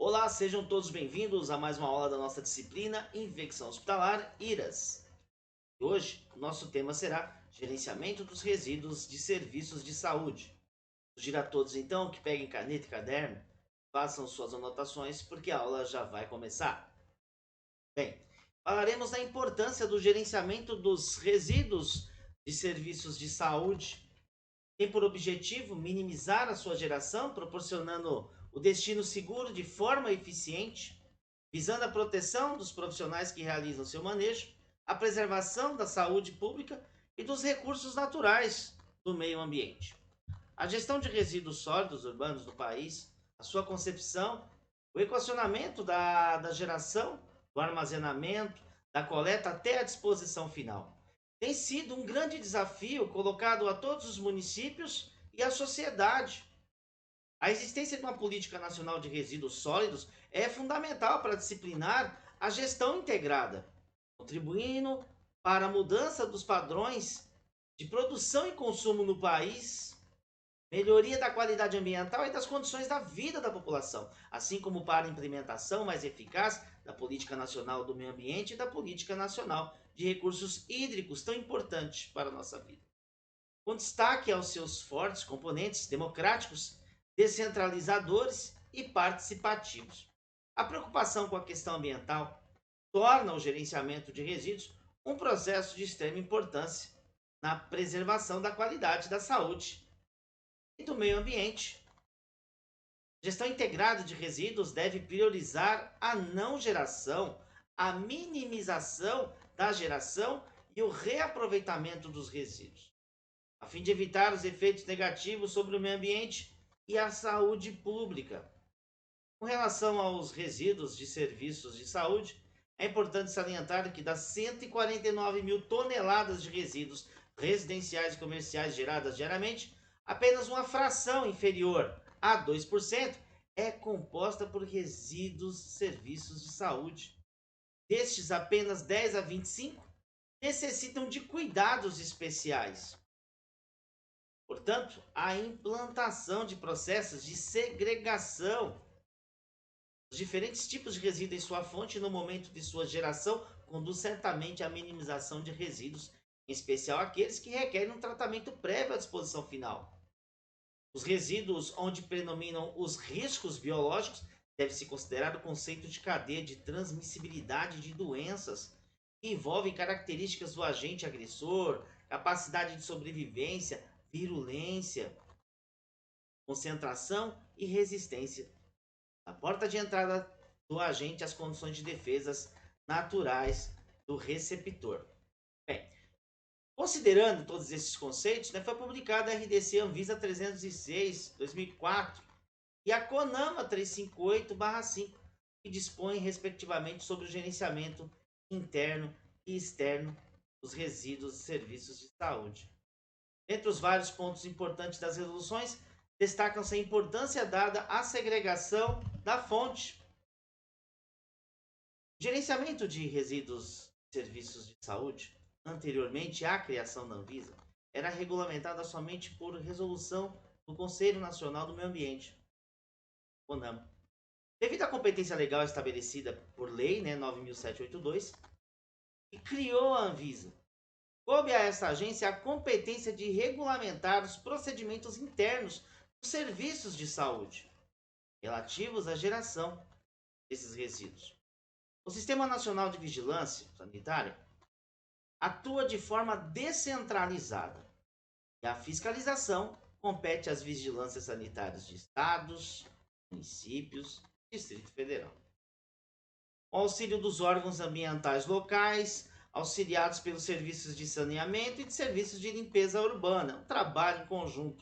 Olá, sejam todos bem-vindos a mais uma aula da nossa disciplina Infecção Hospitalar IRAS. Hoje, o nosso tema será Gerenciamento dos Resíduos de Serviços de Saúde. Sugiro a todos, então, que peguem caneta e caderno, façam suas anotações, porque a aula já vai começar. Bem, falaremos da importância do gerenciamento dos resíduos de serviços de saúde. Tem por objetivo minimizar a sua geração, proporcionando o destino seguro de forma eficiente, visando a proteção dos profissionais que realizam seu manejo, a preservação da saúde pública e dos recursos naturais do meio ambiente. A gestão de resíduos sólidos urbanos do país, a sua concepção, o equacionamento da geração, do armazenamento, da coleta até a disposição final. Tem sido um grande desafio colocado a todos os municípios e à sociedade. A existência de uma política nacional de resíduos sólidos é fundamental para disciplinar a gestão integrada, contribuindo para a mudança dos padrões de produção e consumo no país, melhoria da qualidade ambiental e das condições da vida da população, assim como para a implementação mais eficaz da Política Nacional do Meio Ambiente e da Política Nacional de Recursos Hídricos, tão importante para a nossa vida. Com destaque aos seus fortes componentes democráticos, descentralizadores e participativos. A preocupação com a questão ambiental torna o gerenciamento de resíduos um processo de extrema importância na preservação da qualidade da saúde e do meio ambiente. A gestão integrada de resíduos deve priorizar a não geração, a minimização da geração e o reaproveitamento dos resíduos, a fim de evitar os efeitos negativos sobre o meio ambiente e a saúde pública. Com relação aos resíduos de serviços de saúde, é importante salientar que das 149 mil toneladas de resíduos residenciais e comerciais geradas diariamente, apenas uma fração inferior a 2% é composta por resíduos de serviços de saúde. Destes, apenas 10 a 25 necessitam de cuidados especiais. Portanto, a implantação de processos de segregação dos diferentes tipos de resíduos em sua fonte no momento de sua geração conduz certamente à minimização de resíduos, em especial aqueles que requerem um tratamento prévio à disposição final. Os resíduos onde predominam os riscos biológicos deve-se considerar o conceito de cadeia de transmissibilidade de doenças, que envolvem características do agente agressor, capacidade de sobrevivência, virulência, concentração e resistência. A porta de entrada do agente às condições de defesas naturais do receptor. Bem, considerando todos esses conceitos, foi publicada a RDC Anvisa 306/2004 e a CONAMA 358/5, que dispõem respectivamente sobre o gerenciamento interno e externo dos resíduos e serviços de saúde. Entre os vários pontos importantes das resoluções, destacam-se a importância dada à segregação da fonte. O gerenciamento de resíduos e serviços de saúde, anteriormente à criação da Anvisa, era regulamentado somente por resolução do Conselho Nacional do Meio Ambiente, CONAMA. Devido à competência legal estabelecida por Lei 9.782, que criou a Anvisa, coube a essa agência a competência de regulamentar os procedimentos internos dos serviços de saúde relativos à geração desses resíduos. O Sistema Nacional de Vigilância Sanitária atua de forma descentralizada e a fiscalização compete às vigilâncias sanitárias de estados, municípios e Distrito Federal. O auxílio dos órgãos ambientais locais, auxiliados pelos serviços de saneamento e de serviços de limpeza urbana, um trabalho em conjunto.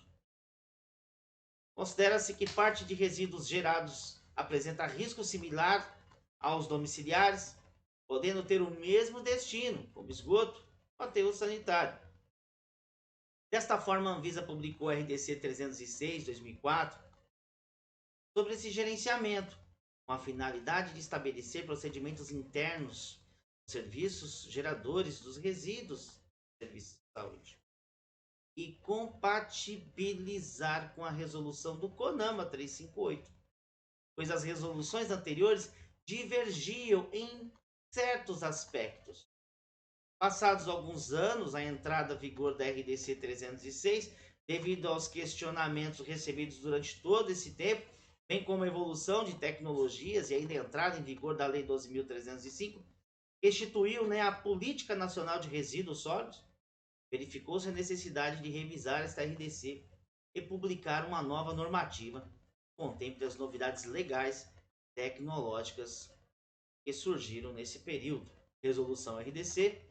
Considera-se que parte de resíduos gerados apresenta risco similar aos domiciliares, podendo ter o mesmo destino, como esgoto ou aterro sanitário. Desta forma, a Anvisa publicou a RDC 306/2004 sobre esse gerenciamento, com a finalidade de estabelecer procedimentos internos dos serviços geradores dos resíduos de serviços de saúde e compatibilizar com a resolução do CONAMA 358. pois as resoluções anteriores divergiam em certos aspectos. Passados alguns anos, a entrada em vigor da RDC 306, devido aos questionamentos recebidos durante todo esse tempo, bem como a evolução de tecnologias e ainda a entrada em vigor da Lei 12.305, instituiu, né, a Política Nacional de Resíduos Sólidos, verificou-se a necessidade de revisar esta RDC e publicar uma nova normativa que contemple as novidades legais tecnológicas que surgiram nesse período. Resolução RDC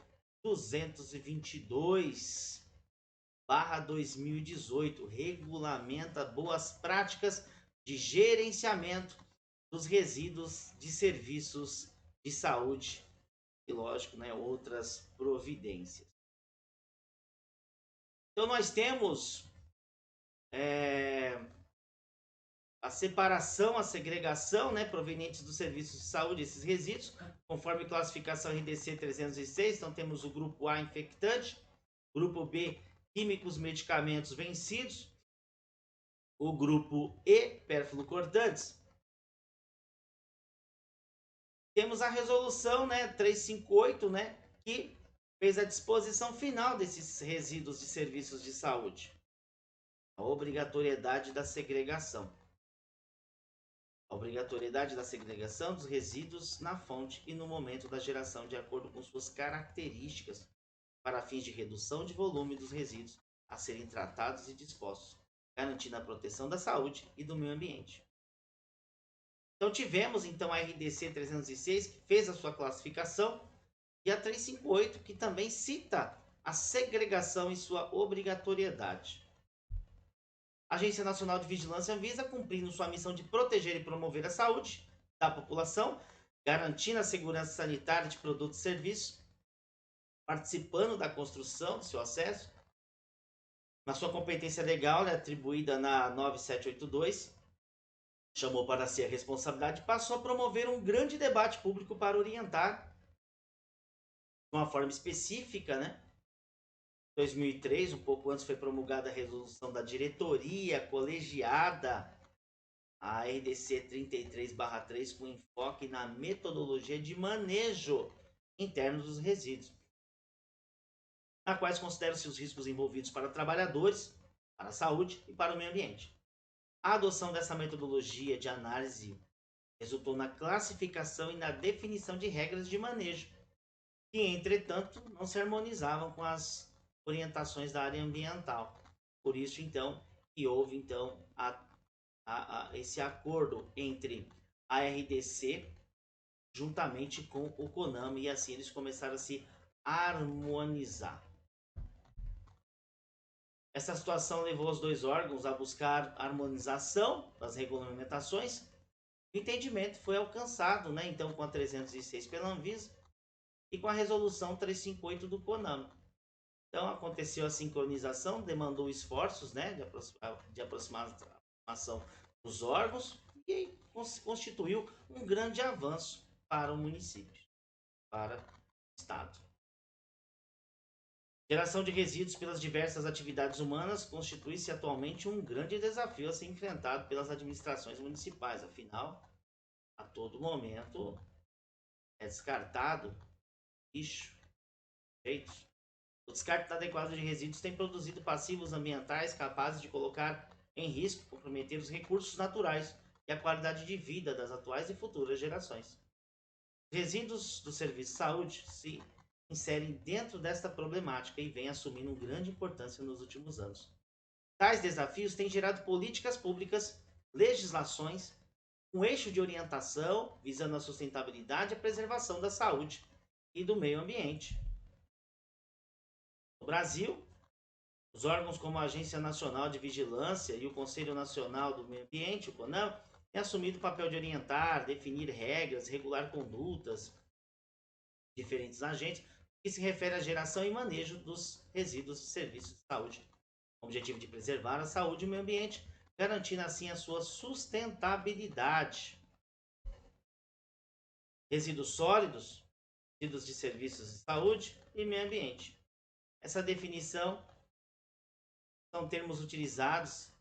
222/2018 regulamenta boas práticas de gerenciamento dos resíduos de serviços de saúde e, lógico, né, outras providências. Então nós temos a separação, a segregação, né, provenientes dos serviços de saúde, esses resíduos, conforme classificação RDC 306. Então temos o grupo A, infectante, grupo B, químicos, medicamentos vencidos, o grupo E, perfluocortantes. Temos a resolução, né, 358, né, que fez a disposição final desses resíduos de serviços de saúde. A obrigatoriedade da segregação. A obrigatoriedade da segregação dos resíduos na fonte e no momento da geração de acordo com suas características, para fins de redução de volume dos resíduos a serem tratados e dispostos, garantindo a proteção da saúde e do meio ambiente. Então tivemos então a RDC 306, que fez a sua classificação, e a 358, que também cita a segregação e sua obrigatoriedade. A Agência Nacional de Vigilância Anvisa, cumprindo sua missão de proteger e promover a saúde da população, garantindo a segurança sanitária de produtos e serviços, participando da construção do seu acesso, na sua competência legal, né, atribuída na 9782, chamou para si a responsabilidade e passou a promover um grande debate público para orientar, de uma forma específica, né? Em 2003, um pouco antes, foi promulgada a resolução da diretoria colegiada, a RDC 33/3, com enfoque na metodologia de manejo interno dos resíduos, na quais consideram-se os riscos envolvidos para trabalhadores, para a saúde e para o meio ambiente. A adoção dessa metodologia de análise resultou na classificação e na definição de regras de manejo, que, entretanto, não se harmonizavam com as orientações da área ambiental. Por isso, então, que houve então esse acordo entre a RDC juntamente com o CONAMA, e assim eles começaram a se harmonizar. Essa situação levou os dois órgãos a buscar harmonização das regulamentações. O entendimento foi alcançado, né, então, com a 306 pela Anvisa e com a resolução 358 do CONAMA. Então aconteceu a sincronização, demandou esforços, né, de aproximação dos órgãos, e constituiu um grande avanço para o município, para o estado. Geração de resíduos pelas diversas atividades humanas constitui-se atualmente um grande desafio a ser enfrentado pelas administrações municipais. Afinal, a todo momento é descartado lixo, rejeitos. O descarte inadequado de resíduos tem produzido passivos ambientais capazes de colocar em risco, comprometer os recursos naturais e a qualidade de vida das atuais e futuras gerações. Os resíduos do serviço de saúde se inserem dentro desta problemática e vêm assumindo grande importância nos últimos anos. Tais desafios têm gerado políticas públicas, legislações, um eixo de orientação visando a sustentabilidade e a preservação da saúde e do meio ambiente. No Brasil, os órgãos como a Agência Nacional de Vigilância e o Conselho Nacional do Meio Ambiente, o CONAMA, têm assumido o papel de orientar, definir regras, regular condutas de diferentes agentes, que se refere à geração e manejo dos resíduos de serviços de saúde, com o objetivo de preservar a saúde e o meio ambiente, garantindo assim a sua sustentabilidade. Resíduos sólidos, resíduos de serviços de saúde e meio ambiente. Essa definição são termos utilizados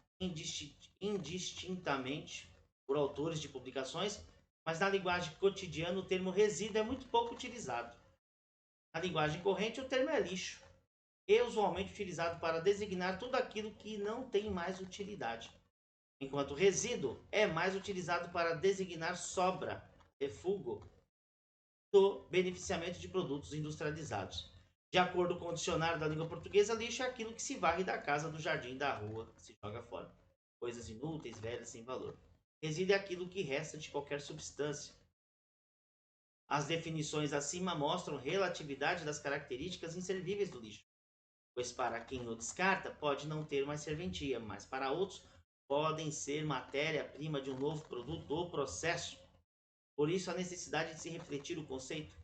indistintamente por autores de publicações, mas na linguagem cotidiana o termo resíduo é muito pouco utilizado. Na linguagem corrente o termo é lixo, e usualmente utilizado para designar tudo aquilo que não tem mais utilidade, enquanto resíduo é mais utilizado para designar sobra, refúgio, do beneficiamento de produtos industrializados. De acordo com o dicionário da língua portuguesa, lixo é aquilo que se varre da casa, do jardim, da rua, se joga fora. Coisas inúteis, velhas, sem valor. Resíduo é aquilo que resta de qualquer substância. As definições acima mostram relatividade das características inservíveis do lixo, pois para quem o descarta pode não ter mais serventia, mas para outros podem ser matéria-prima de um novo produto ou processo. Por isso, a necessidade de se refletir o conceito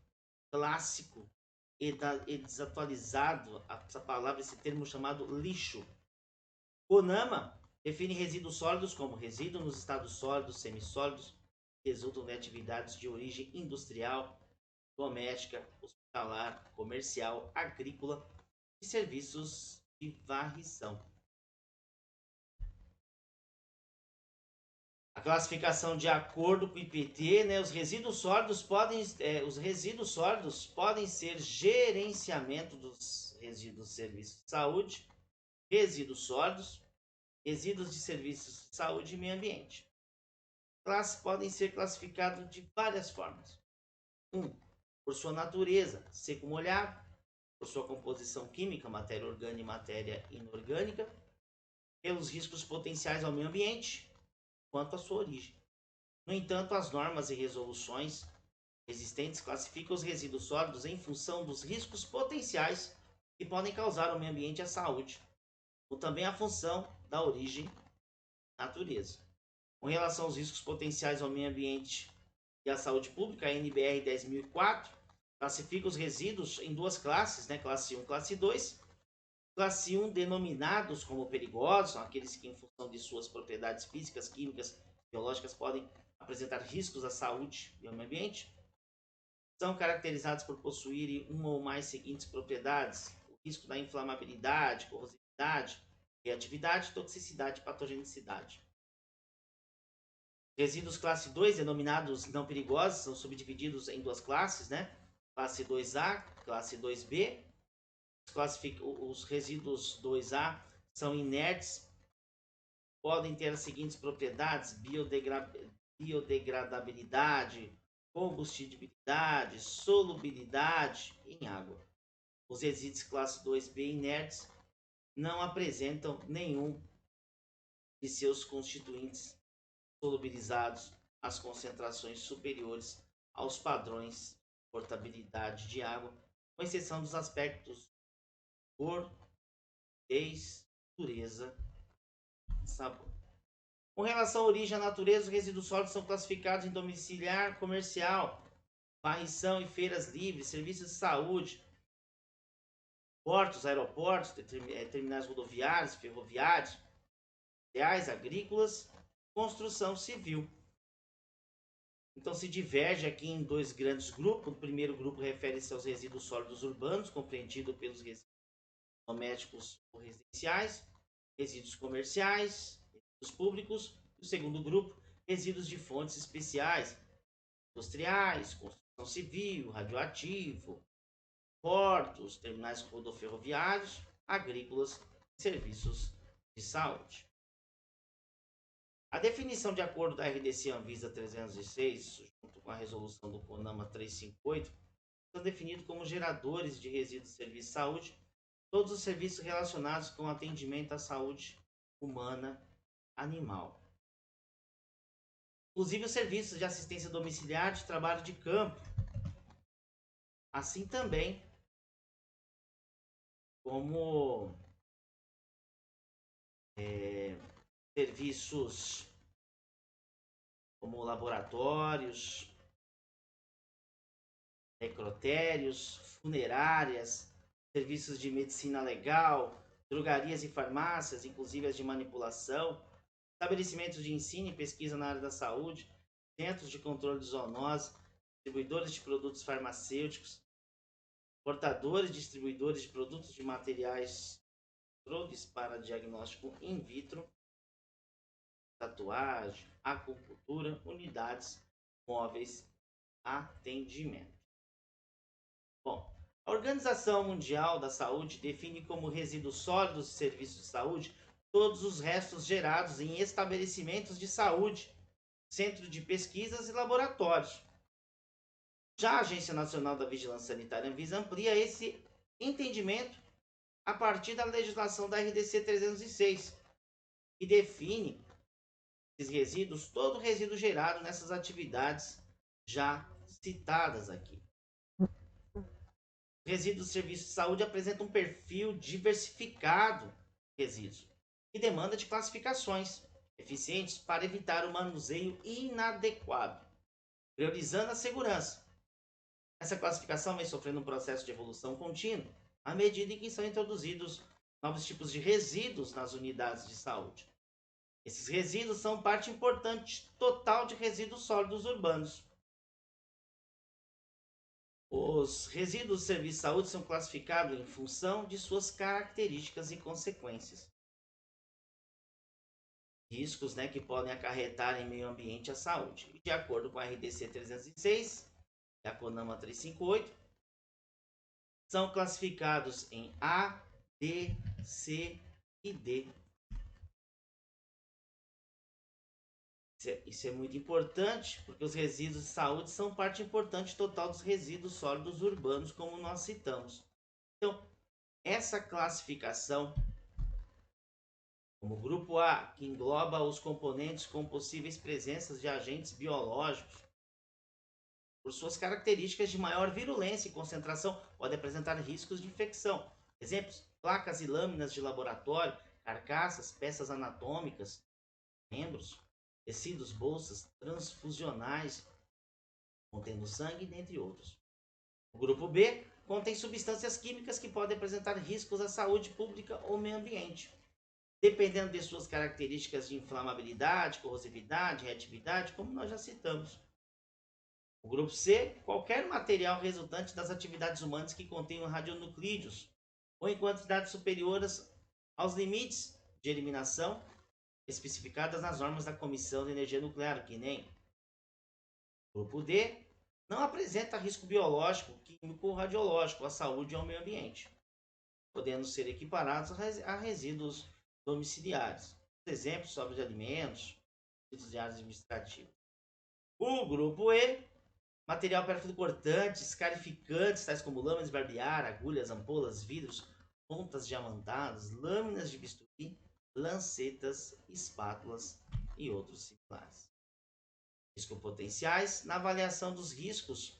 clássico e desatualizado, essa palavra, esse termo chamado lixo. CONAMA define resíduos sólidos como resíduo nos estados sólidos, semissólidos, que resultam de atividades de origem industrial, doméstica, hospitalar, comercial, agrícola e serviços de varrição. A classificação de acordo com o IPT, né, os resíduos sólidos podem ser gerenciamento dos resíduos de serviços de saúde, resíduos sólidos, resíduos de serviços de saúde e meio ambiente. Podem ser classificados de várias formas. 1. Por sua natureza, seco molhado, por sua composição química, matéria orgânica e matéria inorgânica, pelos riscos potenciais ao meio ambiente, quanto à sua origem. No entanto, as normas e resoluções existentes classificam os resíduos sólidos em função dos riscos potenciais que podem causar ao meio ambiente e à saúde, ou também a função da origem natureza. Com relação aos riscos potenciais ao meio ambiente e à saúde pública, a NBR 10.004 classifica os resíduos em duas classes, né? Classe 1 e classe 2. Classe 1, denominados como perigosos, são aqueles que, em função de suas propriedades físicas, químicas, biológicas, podem apresentar riscos à saúde e ao meio ambiente. São caracterizados por possuírem uma ou mais seguintes propriedades: o risco da inflamabilidade, corrosividade, reatividade, toxicidade e patogenicidade. Resíduos classe 2, denominados não perigosos, são subdivididos em duas classes, né? Classe 2A, classe 2B. Os resíduos 2A são inertes, podem ter as seguintes propriedades: biodegradabilidade, combustibilidade, solubilidade em água. Os resíduos classe 2B inertes não apresentam nenhum de seus constituintes solubilizados às concentrações superiores aos padrões de portabilidade de água, com exceção dos aspectos cor, textura e sabor. Com relação à origem e à natureza, os resíduos sólidos são classificados em domiciliar, comercial, varrição e feiras livres, serviços de saúde, portos, aeroportos, terminais rodoviários, ferroviários, industriais, agrícolas, construção civil. Então se diverge aqui em dois grandes grupos. O primeiro grupo refere-se aos resíduos sólidos urbanos, compreendido pelos resíduos domésticos ou residenciais, resíduos comerciais, resíduos públicos. O segundo grupo, resíduos de fontes especiais, industriais, construção civil, radioativo, portos, terminais rodoferroviários, agrícolas e serviços de saúde. A definição de acordo da RDC Anvisa 306, junto com a resolução do CONAMA 358, são definidos como geradores de resíduos de serviço de saúde todos os serviços relacionados com atendimento à saúde humana animal, inclusive os serviços de assistência domiciliar, de trabalho de campo, assim também como serviços como laboratórios, necrotérios, funerárias, serviços de medicina legal, drogarias e farmácias, inclusive as de manipulação, estabelecimentos de ensino e pesquisa na área da saúde, centros de controle de zoonose, distribuidores de produtos farmacêuticos, portadores e distribuidores de produtos de materiais drogas para diagnóstico in vitro, tatuagem, acupuntura, unidades móveis, atendimento. Bom, a Organização Mundial da Saúde define como resíduos sólidos de serviços de saúde todos os restos gerados em estabelecimentos de saúde, centro de pesquisas e laboratórios. Já a Agência Nacional da Vigilância Sanitária Anvisa amplia esse entendimento a partir da legislação da RDC 306, que define esses resíduos, todo resíduo gerado nessas atividades já citadas aqui. Resíduos de serviço de saúde apresentam um perfil diversificado de resíduos e demanda de classificações eficientes para evitar o manuseio inadequado, priorizando a segurança. Essa classificação vem sofrendo um processo de evolução contínua à medida em que são introduzidos novos tipos de resíduos nas unidades de saúde. Esses resíduos são parte importante total de resíduos sólidos urbanos. Os resíduos de serviço de saúde são classificados em função de suas características e consequências. Riscos, que podem acarretar em meio ambiente a saúde. De acordo com a RDC 306 e a CONAMA 358, são classificados em A, D, C e D. Isso é muito importante, porque os resíduos de saúde são parte importante total dos resíduos sólidos urbanos, como nós citamos. Então, essa classificação, como grupo A, que engloba os componentes com possíveis presenças de agentes biológicos, por suas características de maior virulência e concentração, pode apresentar riscos de infecção. Exemplos: placas e lâminas de laboratório, carcaças, peças anatômicas, membros, tecidos, bolsas transfusionais, contendo sangue, dentre outros. O grupo B contém substâncias químicas que podem apresentar riscos à saúde pública ou meio ambiente, dependendo de suas características de inflamabilidade, corrosividade, reatividade, como nós já citamos. O grupo C, qualquer material resultante das atividades humanas que contenham radionuclídeos ou em quantidades superiores aos limites de eliminação especificadas nas normas da Comissão de Energia Nuclear, que nem. O grupo D não apresenta risco biológico, químico ou radiológico à saúde e ao meio ambiente, podendo ser equiparados a resíduos domiciliares. Exemplos sobre alimentos, resíduos de áreas administrativas. O grupo E, material perfluorcortante, escarificantes, tais como lâminas de barbear, agulhas, ampolas, vidros, pontas diamantadas, lâminas de bisturi, lancetas, espátulas e outros similares. Riscos potenciais. Na avaliação dos riscos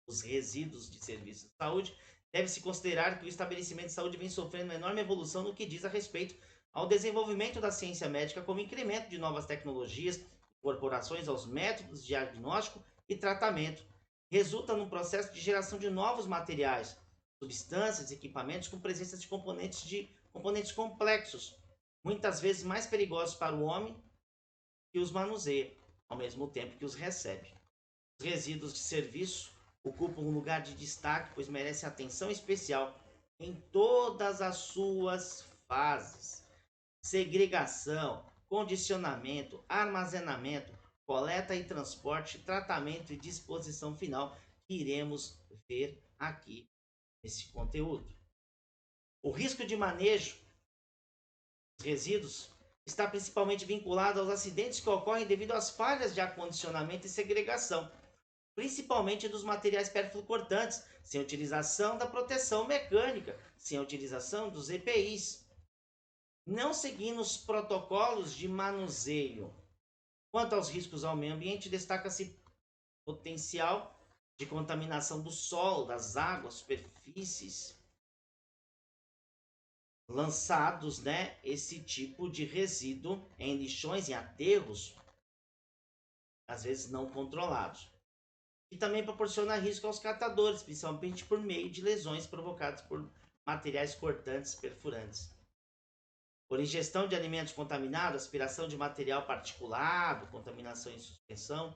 dos resíduos de serviços de saúde, deve-se considerar que o estabelecimento de saúde vem sofrendo uma enorme evolução no que diz a respeito ao desenvolvimento da ciência médica, como incremento de novas tecnologias, incorporações aos métodos de diagnóstico e tratamento. Resulta num processo de geração de novos materiais, substâncias, equipamentos com presença de componentes complexos, muitas vezes mais perigosos para o homem que os manuseia, ao mesmo tempo que os recebe. Os resíduos de serviço ocupam um lugar de destaque, pois merecem atenção especial em todas as suas fases: segregação, condicionamento, armazenamento, coleta e transporte, tratamento e disposição final, que iremos ver aqui nesse conteúdo. O risco de manejo dos resíduos está principalmente vinculado aos acidentes que ocorrem devido às falhas de acondicionamento e segregação, principalmente dos materiais perfluorcortantes, sem utilização da proteção mecânica, sem a utilização dos EPIs, não seguindo os protocolos de manuseio. Quanto aos riscos ao meio ambiente, destaca-se potencial de contaminação do solo, das águas, superfícies, lançados, esse tipo de resíduo em lixões, em aterros, às vezes não controlados. E também proporciona risco aos catadores, principalmente por meio de lesões provocadas por materiais cortantes, perfurantes. Por ingestão de alimentos contaminados, aspiração de material particulado, contaminação em suspensão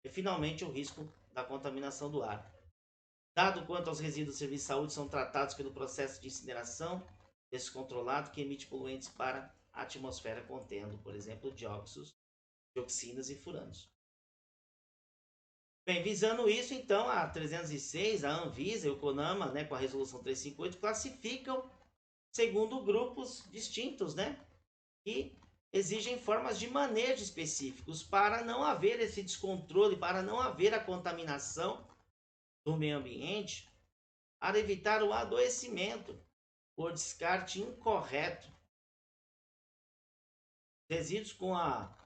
e, finalmente, o risco da contaminação do ar. Dado quanto aos resíduos de serviço de saúde são tratados pelo processo de incineração descontrolado que emite poluentes para a atmosfera contendo, por exemplo, dióxidos, dioxinas e furanos. Bem, visando isso, então, a 306, a Anvisa e o CONAMA, né, com a resolução 358, classificam segundo grupos distintos, né, que exigem formas de manejo específicos para não haver esse descontrole, para não haver a contaminação do meio ambiente, para evitar o adoecimento por descarte incorreto. Resíduos com a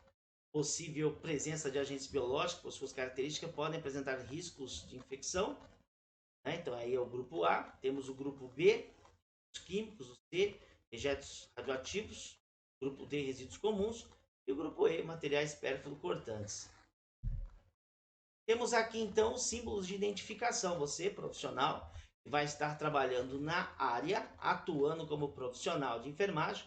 possível presença de agentes biológicos, por suas características, podem apresentar riscos de infecção, né? Então aí é o grupo A. Temos o grupo B, os químicos, o C, rejeitos radioativos, o grupo D, resíduos comuns, e o grupo E, materiais pérfido-cortantes. Temos aqui então os símbolos de identificação. Você, profissional, que vai estar trabalhando na área, atuando como profissional de enfermagem,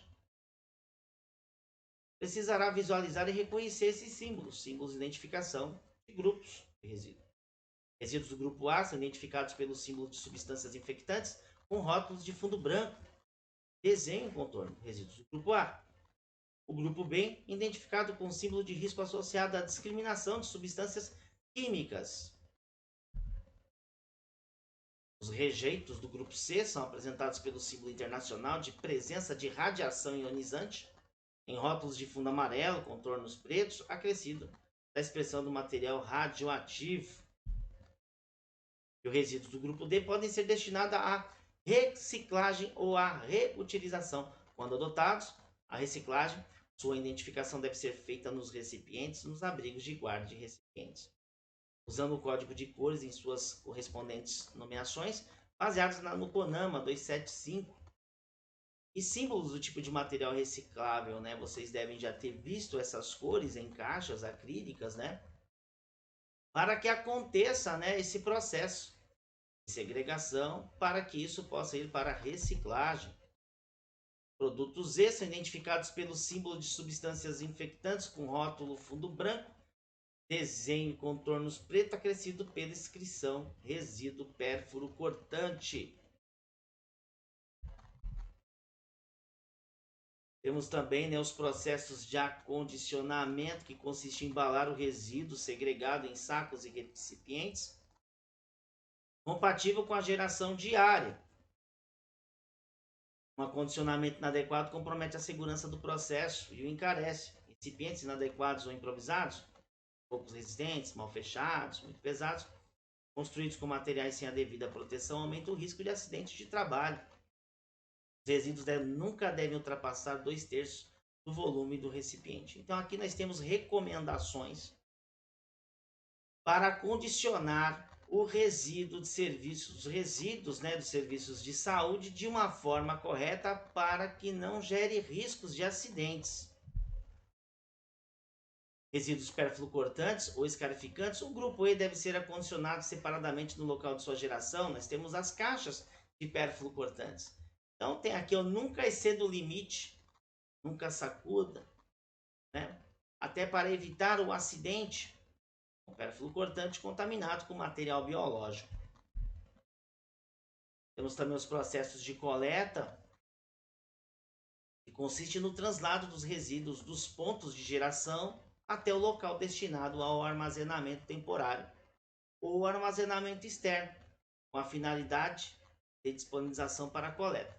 precisará visualizar e reconhecer esses símbolos de identificação de grupos de resíduos. Resíduos do grupo A são identificados pelo símbolo de substâncias infectantes com rótulos de fundo branco, desenho e contorno. Resíduos do grupo A. O grupo B, identificado com o símbolo de risco associado à discriminação de substâncias químicas. Os rejeitos do grupo C são apresentados pelo símbolo internacional de presença de radiação ionizante, em rótulos de fundo amarelo, contornos pretos, acrescido da expressão do material radioativo. E os resíduos do grupo D podem ser destinados à reciclagem ou à reutilização. Quando adotados, a reciclagem, sua identificação deve ser feita nos recipientes, nos abrigos de guarda de recipientes, usando o código de cores em suas correspondentes nomeações, baseados no CONAMA 275. E símbolos do tipo de material reciclável, né? Vocês devem já ter visto essas cores em caixas acrílicas, né? Para que aconteça, né, esse processo de segregação, para que isso possa ir para a reciclagem. Produtos E são identificados pelo símbolo de substâncias infectantes com rótulo fundo branco, desenho e contornos preto, acrescido pela inscrição resíduo pérfuro cortante. Temos também, né, os processos de acondicionamento, que consiste em embalar o resíduo segregado em sacos e recipientes, compatível com a geração diária. Um acondicionamento inadequado compromete a segurança do processo e o encarece. Recipientes inadequados ou improvisados, poucos resistentes, mal fechados, muito pesados, construídos com materiais sem a devida proteção, aumentam o risco de acidentes de trabalho. Os resíduos nunca devem ultrapassar 2/3 do volume do recipiente. Então aqui nós temos recomendações para condicionar o resíduo de serviços, os resíduos, né, dos serviços de saúde de uma forma correta para que não gere riscos de acidentes. Resíduos perfluocortantes ou escarificantes, o grupo E deve ser acondicionado separadamente no local de sua geração. Nós temos as caixas de perfluocortantes. Então tem aqui, eu nunca exceda o limite, nunca sacuda, né? Até para evitar o acidente com perfluocortante contaminado com material biológico. Temos também os processos de coleta, que consiste no translado dos resíduos dos pontos de geração até o local destinado ao armazenamento temporário ou armazenamento externo, com a finalidade de disponibilização para a coleta.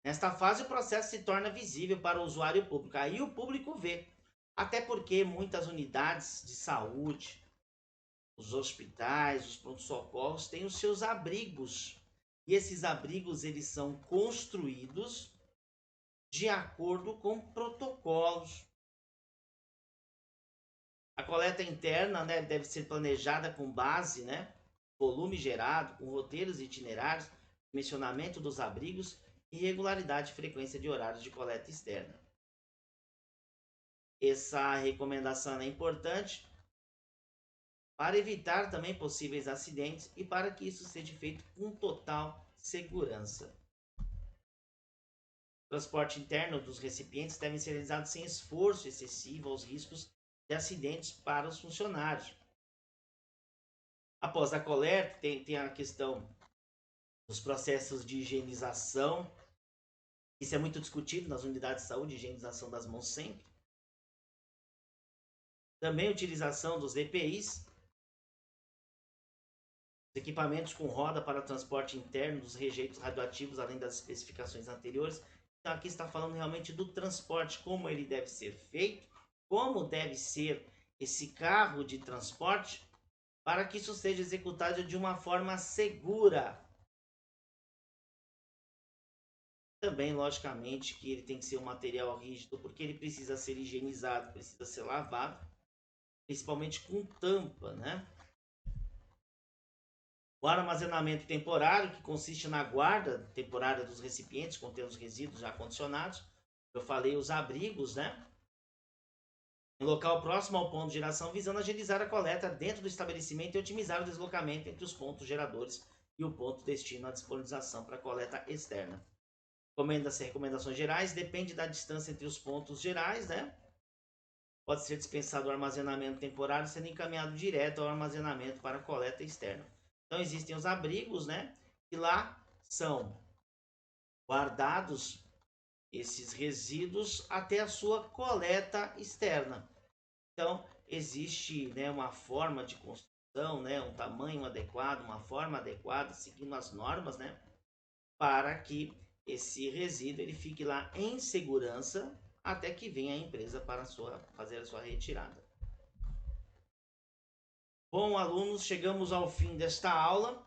Nesta fase, o processo se torna visível para o usuário público. Aí o público vê, até porque muitas unidades de saúde, os hospitais, os pronto-socorros têm os seus abrigos. E esses abrigos, eles são construídos de acordo com protocolos. A coleta interna, né, deve ser planejada com base, né, volume gerado, com roteiros itinerários, mencionamento dos abrigos e regularidade e frequência de horários de coleta externa. Essa recomendação é importante para evitar também possíveis acidentes e para que isso seja feito com total segurança. O transporte interno dos recipientes deve ser realizado sem esforço excessivo aos riscos de acidentes para os funcionários. Após a coleta, tem a questão dos processos de higienização, Isso é muito discutido nas unidades de saúde, higienização das mãos sempre. Também a utilização dos EPIs, equipamentos com roda para transporte interno dos rejeitos radioativos, além das especificações anteriores. Então aqui está falando realmente do transporte, como ele deve ser feito, como deve ser esse carro de transporte, para que isso seja executado de uma forma segura. Também, logicamente, que ele tem que ser um material rígido, porque ele precisa ser higienizado, precisa ser lavado, principalmente com tampa, né? O armazenamento temporário, que consiste na guarda temporária dos recipientes contendo os resíduos já condicionados. Eu falei os abrigos, né? Em local próximo ao ponto de geração, visando agilizar a coleta dentro do estabelecimento e otimizar o deslocamento entre os pontos geradores e o ponto destino à disponibilização para coleta externa. Recomendações gerais, depende da distância entre os pontos gerais, né? Pode ser dispensado o armazenamento temporário, sendo encaminhado direto ao armazenamento para coleta externa. Então existem os abrigos, né? Que lá são guardados esses resíduos até a sua coleta externa. Então existe, né, uma forma de construção, né, um tamanho adequado, uma forma adequada, seguindo as normas, né, para que esse resíduo ele fique lá em segurança até que venha a empresa para fazer a sua retirada. Bom, alunos, chegamos ao fim desta aula.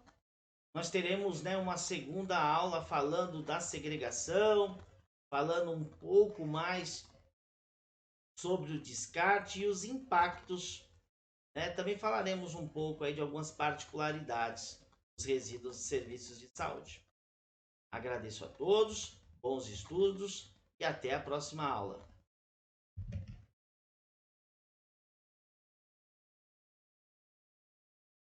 Nós teremos, né, uma segunda aula falando da segregação, falando um pouco mais sobre o descarte e os impactos. Né? Também falaremos um pouco aí de algumas particularidades dos resíduos de serviços de saúde. Agradeço a todos, bons estudos e até a próxima aula.